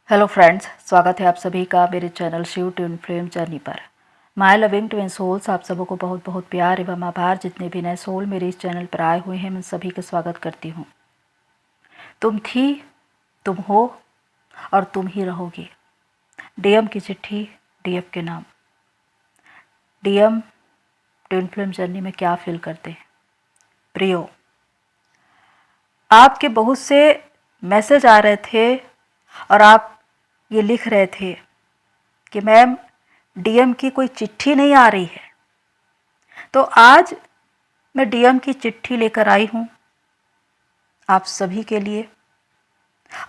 Hello friends, स्वागत है आप सभी का मेरे channel Shiv twin flame journey पर। माय लविंग ट्विन सोल्स, आप सबों को बहुत बहुत प्यार एवं आभार। जितने भी नए सोल मेरे इस चैनल पर आए हुए हैं, मैं सभी का स्वागत करती हूँ। तुम थी, तुम हो और तुम ही रहोगी। डीएम की चिट्ठी, डीएफ के नाम। डीएम ट्विन फ्लेम जर्नी में क्या फील करते हैं? प्रियो, आपके बहुत से मैसेज आ रहे थे और आप ये लिख रहे थे कि मैम डीएम की कोई चिट्ठी नहीं आ रही है। तो आज मैं डीएम की चिट्ठी लेकर आई हूँ आप सभी के लिए,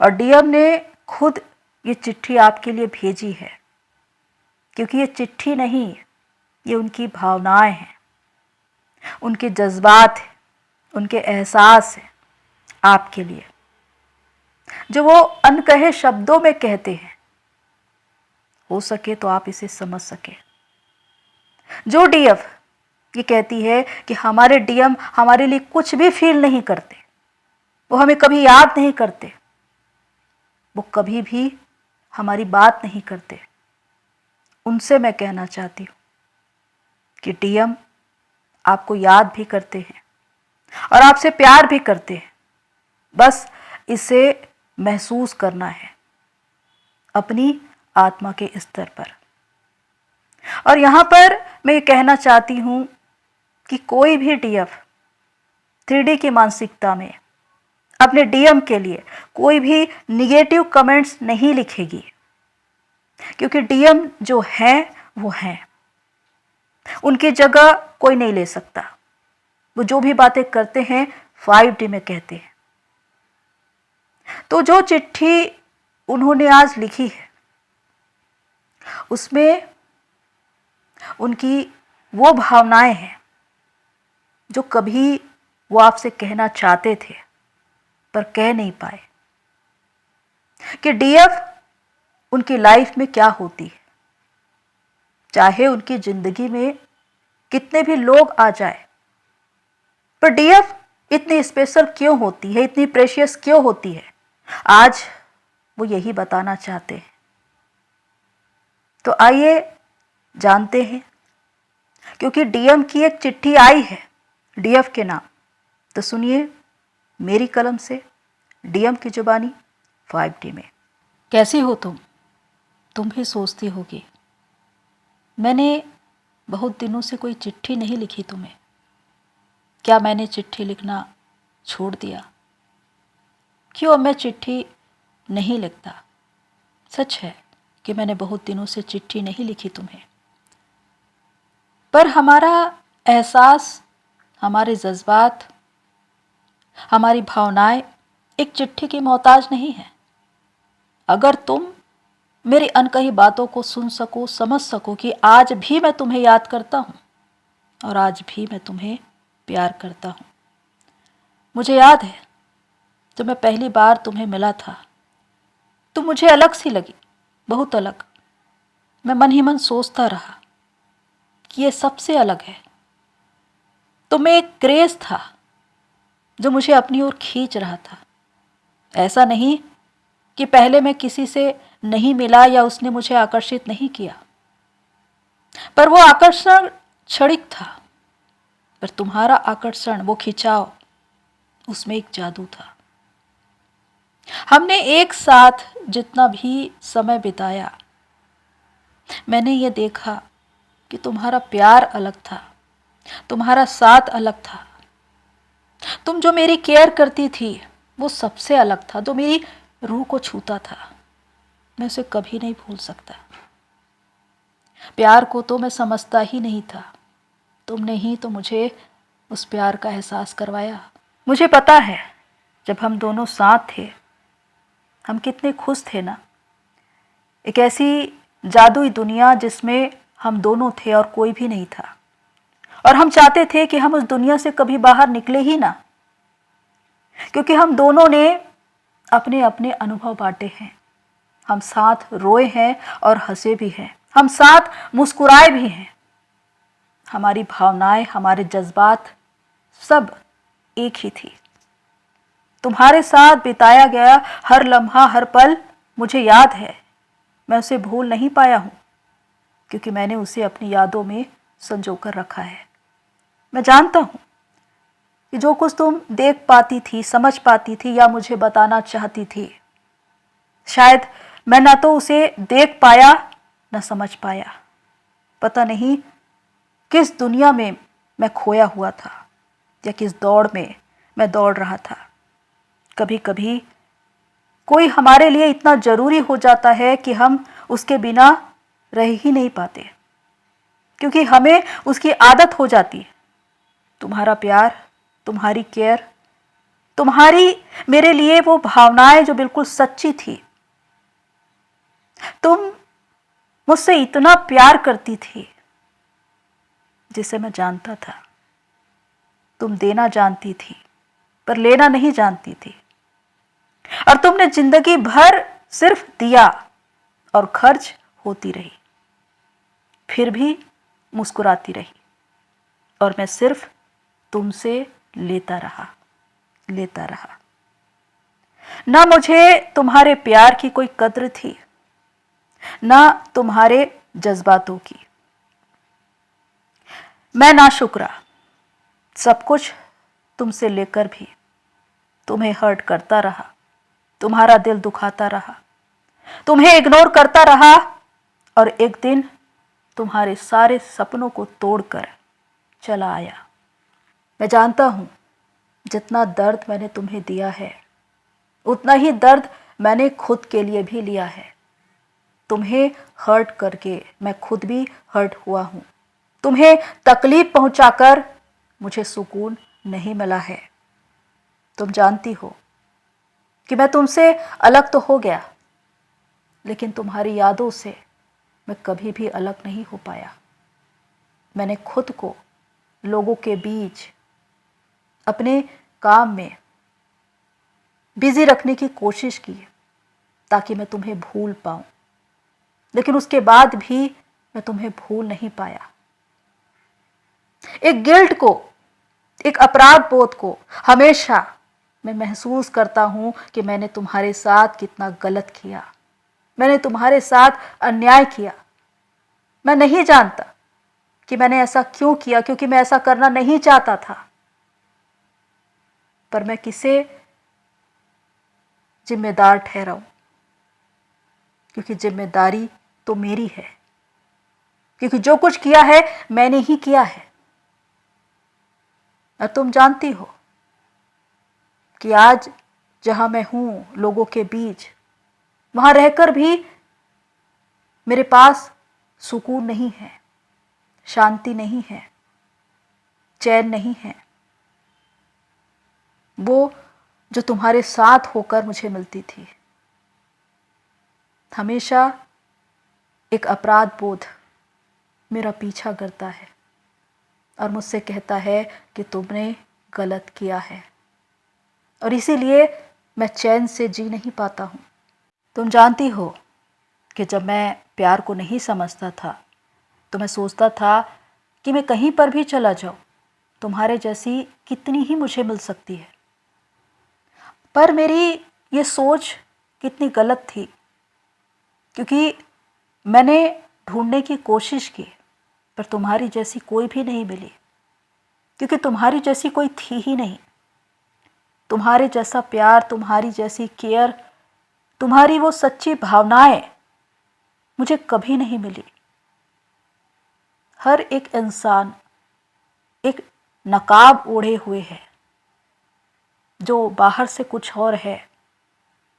और डीएम ने खुद ये चिट्ठी आपके लिए भेजी है, क्योंकि ये चिट्ठी नहीं, ये उनकी भावनाएं हैं, उनके जज्बात हैं, उनके एहसास हैं आपके लिए, जो वो अनकहे शब्दों में कहते हैं। हो सके तो आप इसे समझ सके। जो डीएफ ये कहती है कि हमारे डीएम हमारे लिए कुछ भी फील नहीं करते, वो हमें कभी याद नहीं करते, वो कभी भी हमारी बात नहीं करते, उनसे मैं कहना चाहती हूँ कि डीएम आपको याद भी करते हैं और आपसे प्यार भी करते हैं। बस इसे महसूस करना है अपनी आत्मा के स्तर पर। और यहाँ पर मैं ये कहना चाहती हूँ कि कोई भी डीएफ 3D की मानसिकता में अपने डीएम के लिए कोई भी निगेटिव कमेंट्स नहीं लिखेगी, क्योंकि डीएम जो है वो है, उनकी जगह कोई नहीं ले सकता। वो जो भी बातें करते हैं 5D में कहते हैं। तो जो चिट्ठी उन्होंने आज लिखी है, उसमें उनकी वो भावनाएं हैं जो कभी वो आपसे कहना चाहते थे पर कह नहीं पाए, कि डीएफ उनकी लाइफ में क्या होती है। चाहे उनकी जिंदगी में कितने भी लोग आ जाए, पर डीएफ इतनी स्पेशल क्यों होती है, इतनी प्रेशियस क्यों होती है, आज वो यही बताना चाहते हैं। तो आइए जानते हैं, क्योंकि डीएम की एक चिट्ठी आई है डीएफ के नाम। तो सुनिए मेरी कलम से, डीएम की जुबानी 5D में। कैसी हो तुम भी सोचती होगी मैंने बहुत दिनों से कोई चिट्ठी नहीं लिखी तुम्हें। क्या मैंने चिट्ठी लिखना छोड़ दिया? क्यों मैं चिट्ठी नहीं लिखता? सच है कि मैंने बहुत दिनों से चिट्ठी नहीं लिखी तुम्हें, पर हमारा एहसास, हमारे जज्बात, हमारी भावनाएं एक चिट्ठी की मोहताज नहीं है। अगर तुम मेरी अनकही बातों को सुन सको, समझ सको कि आज भी मैं तुम्हें याद करता हूँ और आज भी मैं तुम्हें प्यार करता हूँ। मुझे याद है जब मैं पहली बार तुम्हें मिला था, तुम मुझे अलग सी लगी, बहुत अलग। मैं मन ही मन सोचता रहा कि ये सबसे अलग है। तुम्हें एक क्रेज था जो मुझे अपनी ओर खींच रहा था। ऐसा नहीं कि पहले मैं किसी से नहीं मिला या उसने मुझे आकर्षित नहीं किया, पर वो आकर्षण क्षणिक था। पर तुम्हारा आकर्षण, वो खिंचाव, उसमें एक जादू था। हमने एक साथ जितना भी समय बिताया, मैंने ये देखा कि तुम्हारा प्यार अलग था, तुम्हारा साथ अलग था। तुम जो मेरी केयर करती थी वो सबसे अलग था, जो मेरी रूह को छूता था। मैं उसे कभी नहीं भूल सकता। प्यार को तो मैं समझता ही नहीं था, तुमने ही तो मुझे उस प्यार का एहसास करवाया। मुझे पता है जब हम दोनों साथ थे हम कितने खुश थे ना। एक ऐसी जादुई दुनिया जिसमें हम दोनों थे और कोई भी नहीं था, और हम चाहते थे कि हम उस दुनिया से कभी बाहर निकले ही ना, क्योंकि हम दोनों ने अपने अपने अनुभव बांटे हैं। हम साथ रोए हैं और हंसे भी हैं, हम साथ मुस्कुराए भी हैं। हमारी भावनाएं, हमारे जज्बात सब एक ही थी। तुम्हारे साथ बिताया गया हर लम्हा, हर पल मुझे याद है। मैं उसे भूल नहीं पाया हूं, क्योंकि मैंने उसे अपनी यादों में संजो कर रखा है। मैं जानता हूं कि जो कुछ तुम देख पाती थी, समझ पाती थी या मुझे बताना चाहती थी, शायद मैं ना तो उसे देख पाया न समझ पाया। पता नहीं किस दुनिया में मैं खोया हुआ था या किस दौड़ में मैं दौड़ रहा था। कभी कभी कोई हमारे लिए इतना जरूरी हो जाता है कि हम उसके बिना रह ही नहीं पाते, क्योंकि हमें उसकी आदत हो जाती है। तुम्हारा प्यार, तुम्हारी केयर, तुम्हारी मेरे लिए वो भावनाएं जो बिल्कुल सच्ची थी। तुम मुझसे इतना प्यार करती थी जिसे मैं जानता था। तुम देना जानती थी पर लेना नहीं जानती थी, और तुमने जिंदगी भर सिर्फ दिया और खर्च होती रही, फिर भी मुस्कुराती रही, और मैं सिर्फ तुमसे लेता रहा, लेता रहा। ना मुझे तुम्हारे प्यार की कोई कद्र थी, ना तुम्हारे जज्बातों की। मैं नाशुक्रा, सब कुछ तुमसे लेकर भी तुम्हें हर्ट करता रहा, तुम्हारा दिल दुखाता रहा, तुम्हें इग्नोर करता रहा, और एक दिन तुम्हारे सारे सपनों को तोड़कर चला आया। मैं जानता हूं जितना दर्द मैंने तुम्हें दिया है, उतना ही दर्द मैंने खुद के लिए भी लिया है। तुम्हें हर्ट करके मैं खुद भी हर्ट हुआ हूं। तुम्हें तकलीफ पहुंचाकर मुझे सुकून नहीं मिला है। तुम जानती हो कि मैं तुमसे अलग तो हो गया, लेकिन तुम्हारी यादों से मैं कभी भी अलग नहीं हो पाया। मैंने खुद को लोगों के बीच अपने काम में बिजी रखने की कोशिश की ताकि मैं तुम्हें भूल पाऊं, लेकिन उसके बाद भी मैं तुम्हें भूल नहीं पाया। एक गिल्ट को, एक अपराध बोध को हमेशा मैं महसूस करता हूं कि मैंने तुम्हारे साथ कितना गलत किया, मैंने तुम्हारे साथ अन्याय किया। मैं नहीं जानता कि मैंने ऐसा क्यों किया, क्योंकि मैं ऐसा करना नहीं चाहता था। पर मैं किसे जिम्मेदार ठहराऊं, क्योंकि जिम्मेदारी तो मेरी है, क्योंकि जो कुछ किया है मैंने ही किया है। और तुम जानती हो कि आज जहां मैं हूं लोगों के बीच, वहां रहकर भी मेरे पास सुकून नहीं है, शांति नहीं है, चैन नहीं है, वो जो तुम्हारे साथ होकर मुझे मिलती थी। हमेशा एक अपराध बोध मेरा पीछा करता है और मुझसे कहता है कि तुमने गलत किया है, और इसीलिए मैं चैन से जी नहीं पाता हूं। तुम जानती हो कि जब मैं प्यार को नहीं समझता था तो मैं सोचता था कि मैं कहीं पर भी चला जाऊं, तुम्हारे जैसी कितनी ही मुझे मिल सकती है। पर मेरी ये सोच कितनी गलत थी, क्योंकि मैंने ढूंढने की कोशिश की पर तुम्हारी जैसी कोई भी नहीं मिली, क्योंकि तुम्हारी जैसी कोई थी ही नहीं। तुम्हारे जैसा प्यार, तुम्हारी जैसी केयर, तुम्हारी वो सच्ची भावनाएं मुझे कभी नहीं मिली। हर एक इंसान एक नकाब ओढ़े हुए है, जो बाहर से कुछ और है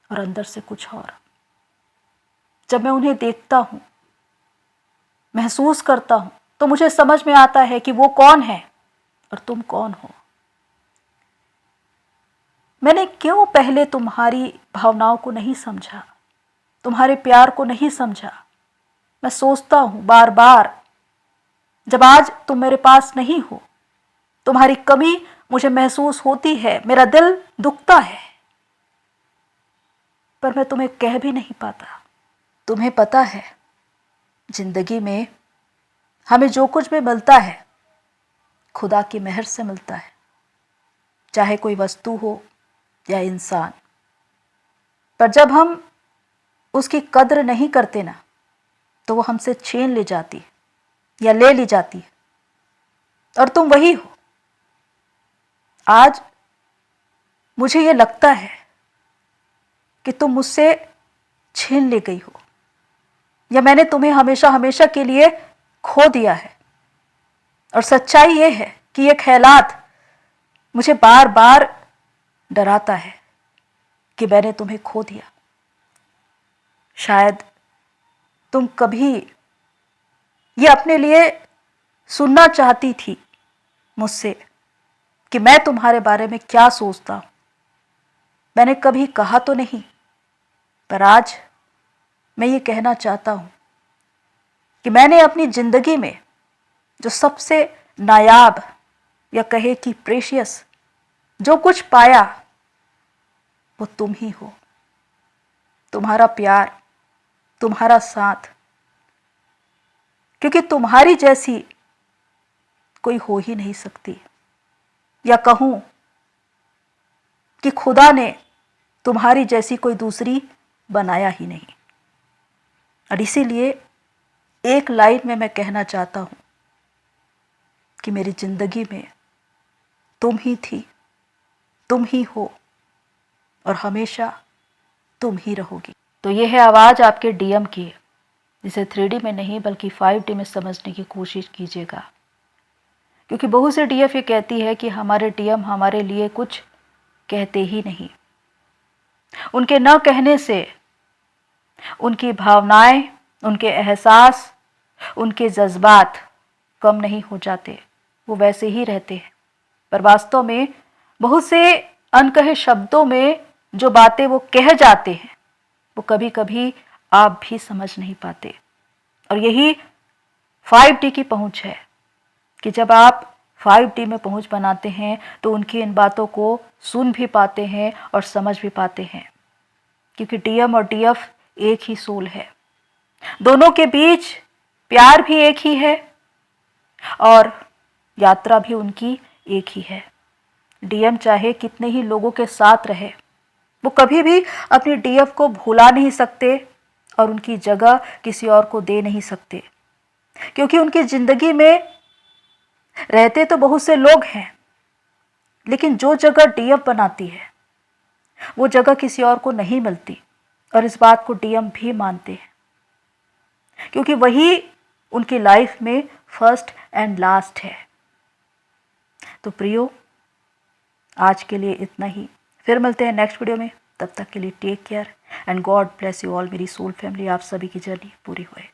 और अंदर से कुछ और। जब मैं उन्हें देखता हूं, महसूस करता हूं, तो मुझे समझ में आता है कि वो कौन है और तुम कौन हो। मैंने क्यों पहले तुम्हारी भावनाओं को नहीं समझा, तुम्हारे प्यार को नहीं समझा। मैं सोचता हूं बार बार, जब आज तुम मेरे पास नहीं हो, तुम्हारी कमी मुझे महसूस होती है, मेरा दिल दुखता है, पर मैं तुम्हें कह भी नहीं पाता। तुम्हें पता है, जिंदगी में हमें जो कुछ भी मिलता है खुदा की मेहर से मिलता है। चाहे कोई वस्तु हो या इंसान। पर जब हम उसकी कद्र नहीं करते ना, तो वो हमसे छीन ले जाती है या ले ली जाती है। और तुम वही हो। आज मुझे ये लगता है कि तुम मुझसे छीन ले गई हो, या मैंने तुम्हें हमेशा हमेशा के लिए खो दिया है। और सच्चाई ये है कि ये ख्यालात मुझे बार बार डराता है कि मैंने तुम्हें खो दिया। शायद तुम कभी ये अपने लिए सुनना चाहती थी मुझसे कि मैं तुम्हारे बारे में क्या सोचता हूं। मैंने कभी कहा तो नहीं, पर आज मैं ये कहना चाहता हूं कि मैंने अपनी जिंदगी में जो सबसे नायाब या कहे कि प्रेशियस जो कुछ पाया, वो तुम ही हो। तुम्हारा प्यार, तुम्हारा साथ, क्योंकि तुम्हारी जैसी कोई हो ही नहीं सकती। या कहूं कि खुदा ने तुम्हारी जैसी कोई दूसरी बनाया ही नहीं। और इसीलिए एक लाइन में मैं कहना चाहता हूं कि मेरी जिंदगी में तुम ही थी, तुम ही हो और हमेशा तुम ही रहोगी। तो ये है आवाज़ आपके डीएम की, जिसे 3D में नहीं बल्कि 5D में समझने की कोशिश कीजिएगा। क्योंकि बहुत से डीएफ ये कहती है कि हमारे डीएम हमारे लिए कुछ कहते ही नहीं। उनके न कहने से उनकी भावनाएं, उनके एहसास, उनके जज्बात कम नहीं हो जाते, वो वैसे ही रहते हैं। पर वास्तव में बहुत से अनकहे शब्दों में जो बातें वो कह जाते हैं, वो कभी कभी आप भी समझ नहीं पाते। और यही 5D की पहुंच है कि जब आप 5D में पहुंच बनाते हैं तो उनकी इन बातों को सुन भी पाते हैं और समझ भी पाते हैं। क्योंकि डीएम और डीएफ एक ही सोल है, दोनों के बीच प्यार भी एक ही है और यात्रा भी उनकी एक ही है। डीएम चाहे कितने ही लोगों के साथ रहे, वो कभी भी अपनी डीएफ को भुला नहीं सकते और उनकी जगह किसी और को दे नहीं सकते। क्योंकि उनकी जिंदगी में रहते तो बहुत से लोग हैं, लेकिन जो जगह डीएफ बनाती है वो जगह किसी और को नहीं मिलती। और इस बात को डीएम भी मानते हैं, क्योंकि वही उनकी लाइफ में फर्स्ट एंड लास्ट है। तो प्रियो, आज के लिए इतना ही। फिर मिलते हैं नेक्स्ट वीडियो में। तब तक के लिए take care and God bless you all. मेरी सोल फैमिली, आप सभी की जर्नी पूरी होए।